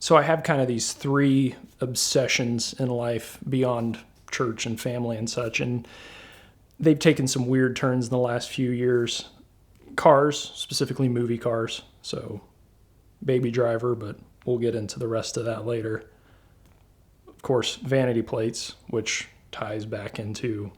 So I have kind of these three obsessions in life beyond church and family and such, and they've taken some weird turns in the last few years. Cars, specifically movie cars. So Baby Driver, but we'll get into the rest of that later. Of course, vanity plates, which ties back into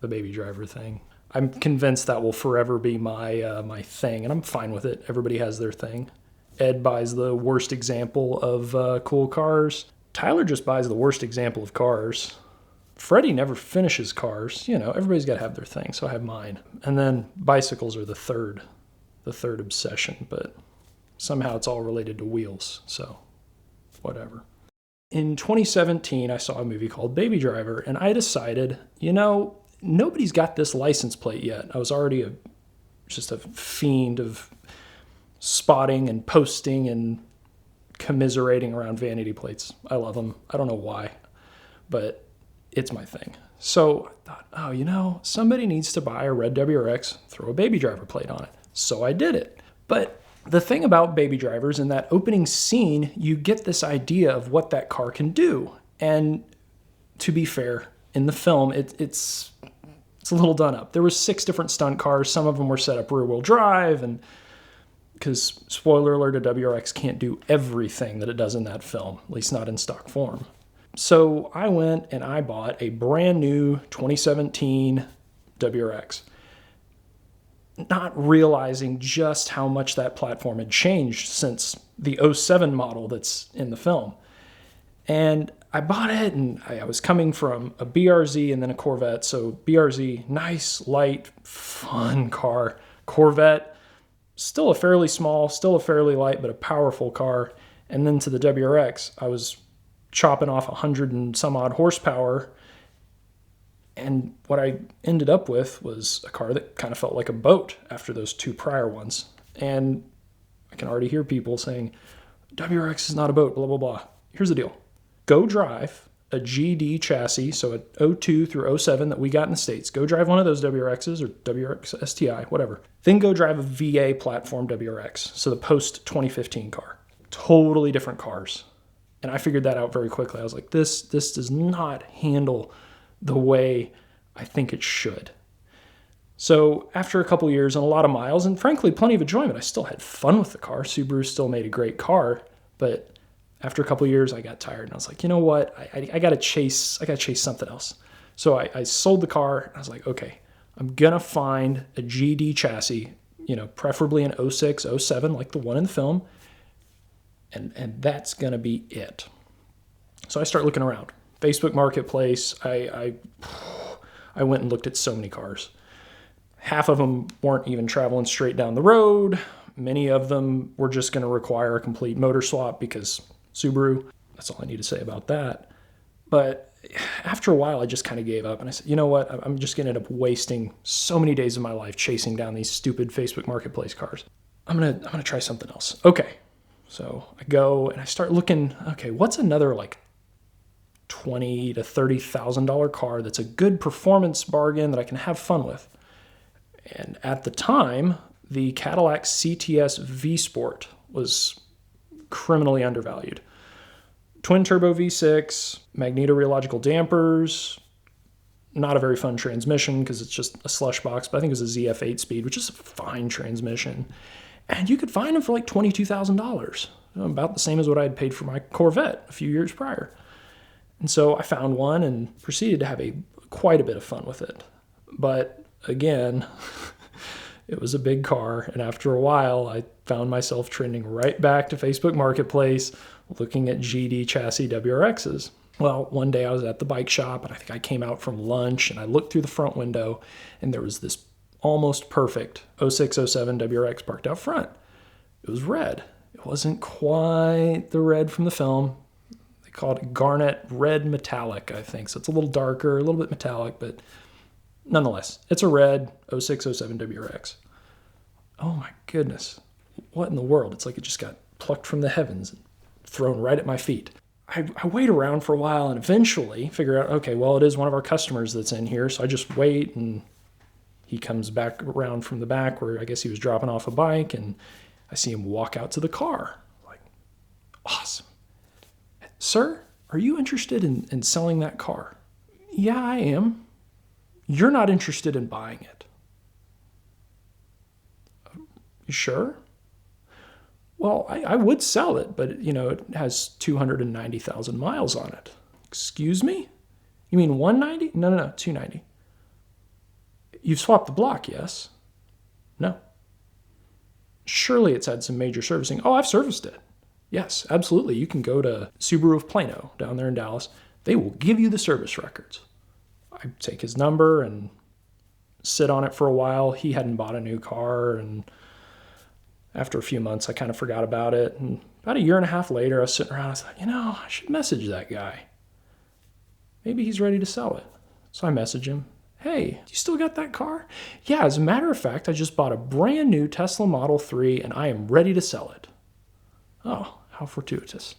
the Baby Driver thing. I'm convinced that will forever be my thing, and I'm fine with it. Everybody has their thing. Ed buys the worst example of cool cars. Tyler just buys the worst example of cars. Freddie never finishes cars. Everybody's got to have their thing, so I have mine. And then bicycles are the third obsession, but somehow it's all related to wheels, so whatever. In 2017, I saw a movie called Baby Driver, and I decided, nobody's got this license plate yet. I was already just a fiend of spotting and posting and commiserating around vanity plates. I love them. I don't know why, but it's my thing. So I thought, somebody needs to buy a red WRX, throw a Baby Driver plate on it. So I did it. But the thing about Baby Drivers, in that opening scene, you get this idea of what that car can do. And to be fair, in the film, it's a little done up. There was 6 different stunt cars. Some of them were set up rear-wheel drive, and because, spoiler alert, a WRX can't do everything that it does in that film, at least not in stock form. So I went and I bought a brand new 2017 WRX, not realizing just how much that platform had changed since the 07 model that's in the film. And I bought it, and I was coming from a BRZ and then a Corvette. So BRZ, nice, light, fun car. Corvette, still a fairly small, still a fairly light, but a powerful car. And then to the WRX, I was chopping off 100 and some odd horsepower. And what I ended up with was a car that kind of felt like a boat after those 2 prior ones. And I can already hear people saying, WRX is not a boat, blah, blah, blah. Here's the deal. Go drive a GD chassis, so a 02 through 07 that we got in the States. Go drive one of those WRXs or WRX STI, whatever. Then go drive a VA platform WRX, so the post-2015 car. Totally different cars. And I figured that out very quickly. I was like, this does not handle the way I think it should. So after a couple years and a lot of miles, and frankly, plenty of enjoyment, I still had fun with the car. Subaru still made a great car, but after a couple of years, I got tired, and I was like, you know what? I got to chase something else. So I sold the car, and I was like, okay, I'm going to find a GD chassis, preferably an 06, 07, like the one in the film, and that's going to be it. So I start looking around. Facebook Marketplace, I went and looked at so many cars. Half of them weren't even traveling straight down the road. Many of them were just going to require a complete motor swap because Subaru. That's all I need to say about that. But after a while, I just kind of gave up. And I said, you know what? I'm just going to end up wasting so many days of my life chasing down these stupid Facebook Marketplace cars. I'm gonna try something else. Okay. So I go and I start looking, okay, what's another like $20,000 to $30,000 car that's a good performance bargain that I can have fun with? And at the time, the Cadillac CTS V Sport was criminally undervalued. Twin turbo V6, magneto-rheological dampers, not a very fun transmission because it's just a slush box, but I think it was a ZF 8-speed, which is a fine transmission. And you could find them for like $22,000, about the same as what I had paid for my Corvette a few years prior. And so I found one and proceeded to have quite a bit of fun with it. But again, it was a big car, and after a while, I found myself trending right back to Facebook Marketplace, looking at GD chassis WRXs. Well, one day I was at the bike shop, and I think I came out from lunch, and I looked through the front window, and there was this almost perfect 06, 07 WRX parked out front. It was red. It wasn't quite the red from the film. They called it garnet red metallic, I think. So it's a little darker, a little bit metallic, but nonetheless, it's a red 06, 07 WRX. Oh my goodness. What in the world? It's like it just got plucked from the heavens and thrown right at my feet. I wait around for a while and eventually figure out, okay, well, it is one of our customers that's in here. So I just wait, and he comes back around from the back where I guess he was dropping off a bike, and I see him walk out to the car. Like, Awesome. Sir, are you interested in selling that car? Yeah, I am. You're not interested in buying it. You sure? Well, I would sell it, but, it has 290,000 miles on it. Excuse me? You mean 190? No, 290. You've swapped the block, yes? No. Surely it's had some major servicing. Oh, I've serviced it. Yes, absolutely. You can go to Subaru of Plano down there in Dallas. They will give you the service records. I take his number and sit on it for a while. He hadn't bought a new car, and after a few months, I kind of forgot about it. And about a year and a half later, I was sitting around. I was like, I should message that guy. Maybe he's ready to sell it. So I message him. Hey, do you still got that car? Yeah, as a matter of fact, I just bought a brand new Tesla Model 3, and I am ready to sell it. Oh, how fortuitous.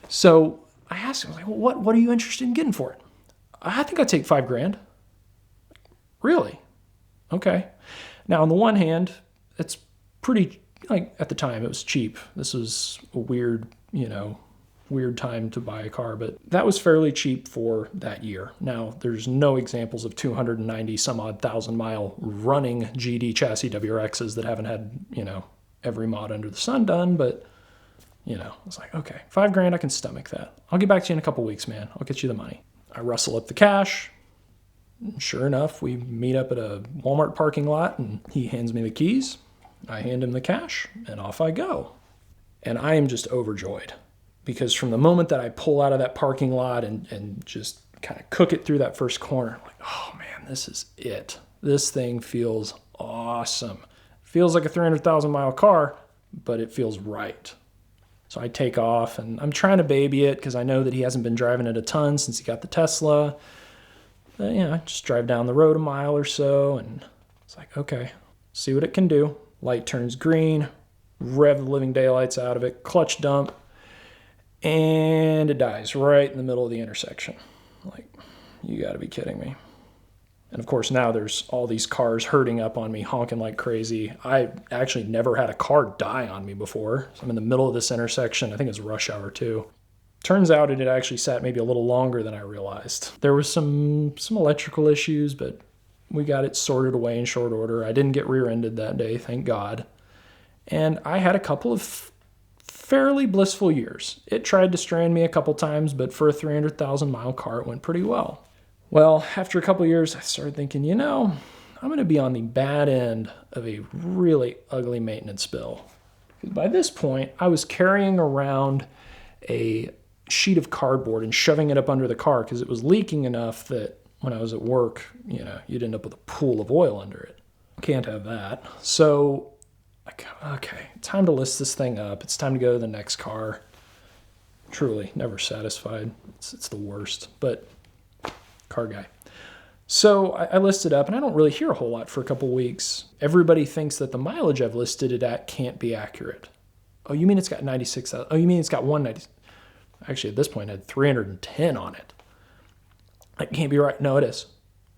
So I asked him, what are you interested in getting for it? I think I'd take $5,000. Really? Okay. Now, on the one hand, it's pretty, at the time, it was cheap. This was a weird time to buy a car, but that was fairly cheap for that year. Now, there's no examples of 290 some odd thousand mile running GD chassis WRXs that haven't had, every mod under the sun done, but, I was like, okay, $5,000, I can stomach that. I'll get back to you in a couple weeks, man. I'll get you the money. I rustle up the cash. Sure enough, we meet up at a Walmart parking lot, and he hands me the keys. I hand him the cash, and off I go. And I am just overjoyed, because from the moment that I pull out of that parking lot and just kind of cook it through that first corner, I'm like, oh man, this is it. This thing feels awesome. It feels like a 300,000 mile car, but it feels right. So I take off, and I'm trying to baby it because I know that he hasn't been driving it a ton since he got the Tesla. But, I just drive down the road a mile or so, and it's like, okay, see what it can do. Light turns green, rev the living daylights out of it, clutch dump, and it dies right in the middle of the intersection. Like, you got to be kidding me. And of course, now there's all these cars herding up on me, honking like crazy. I actually never had a car die on me before. So I'm in the middle of this intersection. I think it's rush hour too. Turns out it had actually sat maybe a little longer than I realized. There was some electrical issues, but we got it sorted away in short order. I didn't get rear-ended that day, thank God. And I had a couple of fairly blissful years. It tried to strand me a couple times, but for a 300,000 mile car, it went pretty well. Well, after a couple of years, I started thinking, I'm going to be on the bad end of a really ugly maintenance bill. Because by this point, I was carrying around a sheet of cardboard and shoving it up under the car because it was leaking enough that when I was at work, you'd end up with a pool of oil under it. Can't have that. So, okay, time to list this thing up. It's time to go to the next car. Truly, never satisfied. It's the worst, but car guy. So I listed up, and I don't really hear a whole lot for a couple weeks. Everybody thinks that the mileage I've listed it at can't be accurate. Oh, you mean it's got 96,000? Oh, you mean it's got 190? Actually, at this point, it had 310 on it. That can't be right. No, it is.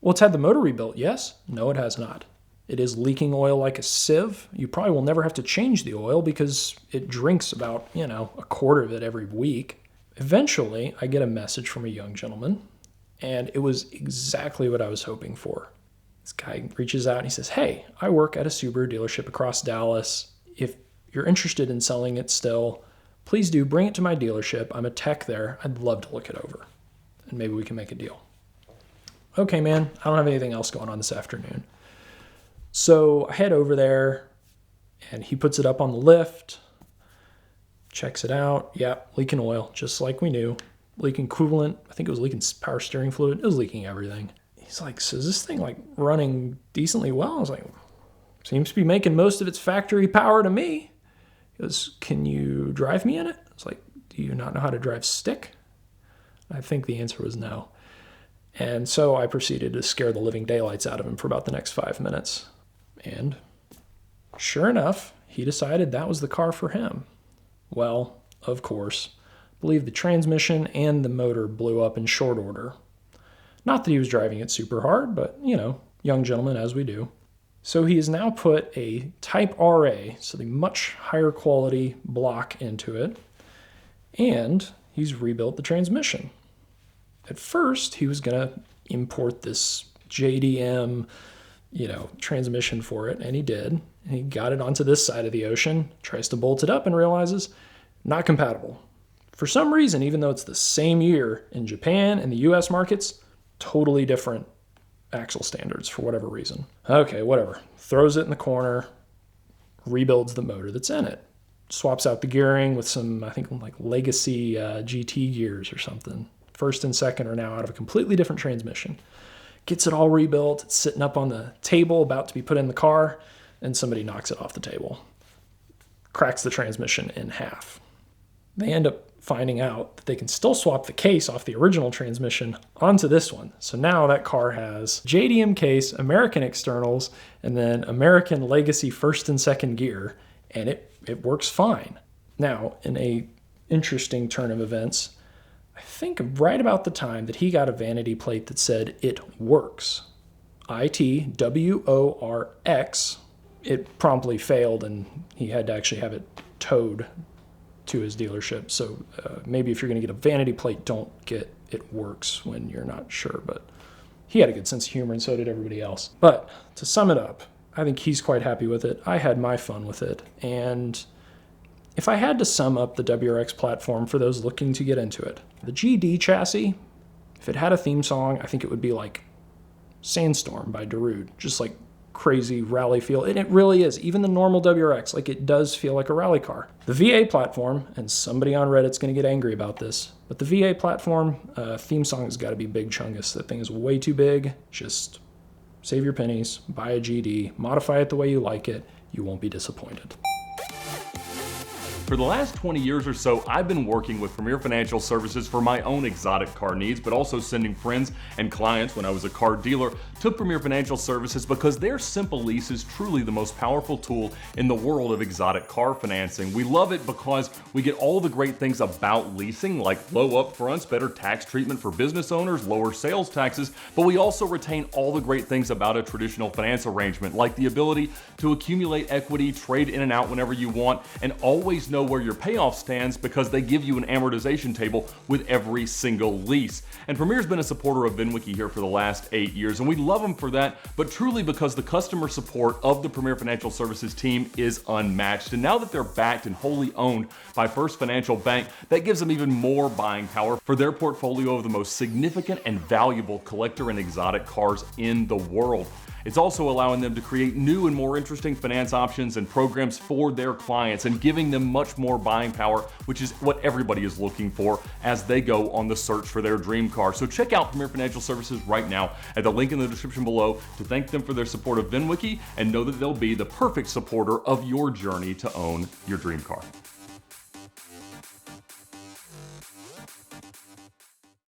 Well, it's had the motor rebuilt, yes? No, it has not. It is leaking oil like a sieve. You probably will never have to change the oil because it drinks about, a quarter of it every week. Eventually, I get a message from a young gentleman, and it was exactly what I was hoping for. This guy reaches out and he says, hey, I work at a Subaru dealership across Dallas. If you're interested in selling it still, please do bring it to my dealership. I'm a tech there. I'd love to look it over, and maybe we can make a deal. Okay, man, I don't have anything else going on this afternoon. So I head over there, and he puts it up on the lift, checks it out. Yeah, leaking oil, just like we knew. Leaking coolant. I think it was leaking power steering fluid. It was leaking everything. He's like, so is this thing running decently well? I was like, seems to be making most of its factory power to me. He goes, can you drive me in it? I was like, do you not know how to drive stick? I think the answer was no. And so I proceeded to scare the living daylights out of him for about the next 5 minutes. And sure enough, he decided that was the car for him. Well, of course, I believe the transmission and the motor blew up in short order. Not that he was driving it super hard, but, young gentlemen as we do. So he has now put a Type RA, so the much higher quality block into it. And he's rebuilt the transmission. At first, he was going to import this JDM, transmission for it, and he did. And he got it onto this side of the ocean, tries to bolt it up and realizes not compatible. For some reason, even though it's the same year in Japan and the US markets, totally different axle standards for whatever reason. Okay, whatever. Throws it in the corner, rebuilds the motor that's in it. Swaps out the gearing with some, I think, like legacy GT gears or something. First and second are now out of a completely different transmission. Gets it all rebuilt. It's sitting up on the table, about to be put in the car, and somebody knocks it off the table. Cracks the transmission in half. They end up finding out that they can still swap the case off the original transmission onto this one. So now that car has JDM case, American externals, and then American legacy first and second gear, and it works fine. Now, in a interesting turn of events, I think right about the time that he got a vanity plate that said it works, ITWORX, it promptly failed and he had to actually have it towed to his dealership. So maybe if you're going to get a vanity plate, don't get it works when you're not sure. But he had a good sense of humor and so did everybody else. But to sum it up, I think he's quite happy with it. I had my fun with it. And if I had to sum up the WRX platform for those looking to get into it, the GD chassis, if it had a theme song, I think it would be like Sandstorm by Darude, just like crazy rally feel. And it really is. Even the normal WRX, like it does feel like a rally car. The VA platform, and somebody on Reddit's going to get angry about this, but the VA platform theme song has got to be Big Chungus. That thing is way too big. Just save your pennies, buy a GD, modify it the way you like it. You won't be disappointed. For the last 20 years or so, I've been working with Premier Financial Services for my own exotic car needs, but also sending friends and clients when I was a car dealer to Premier Financial Services because their simple lease is truly the most powerful tool in the world of exotic car financing. We love it because we get all the great things about leasing, like low upfronts, better tax treatment for business owners, lower sales taxes, but we also retain all the great things about a traditional finance arrangement, like the ability to accumulate equity, trade in and out whenever you want, and always know where your payoff stands because they give you an amortization table with every single lease. And Premier's been a supporter of VINwiki here for the last 8 years, and we love them for that, but truly because the customer support of the Premier Financial Services team is unmatched. And now that they're backed and wholly owned by First Financial Bank, that gives them even more buying power for their portfolio of the most significant and valuable collector and exotic cars in the world. It's also allowing them to create new and more interesting finance options and programs for their clients and giving them much more buying power, which is what everybody is looking for as they go on the search for their dream car. So check out Premier Financial Services right now at the link in the description below to thank them for their support of VINwiki and know that they'll be the perfect supporter of your journey to own your dream car.